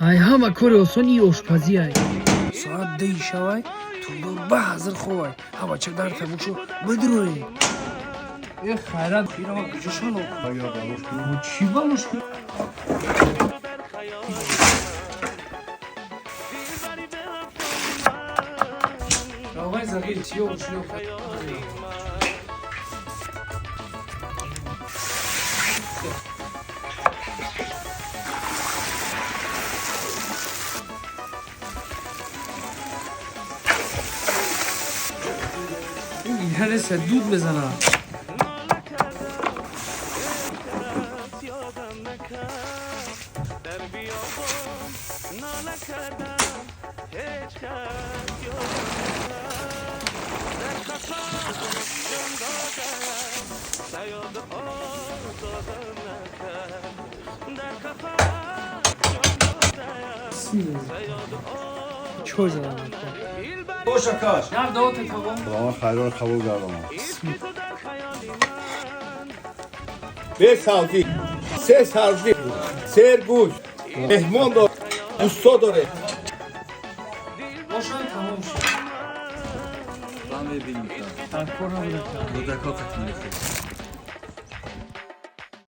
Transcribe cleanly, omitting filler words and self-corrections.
ай ҳама кори осони ошпазиай. соат 10 шавад тудор ба ҳазир ховай ҳава чадар табушо бидрои хайрат ира куҷашано чӣ балош давай загир чиё чиё اینهنه دود بزنم چه زدم باشه کاش نه دو تفاهم برام خیران قبول کردم به سعودی سه سعودی سرگوش مهمان داره دوستا داره باشن تمام شد من ببینیم در کار رو بکنم دو دکا تکمیل شد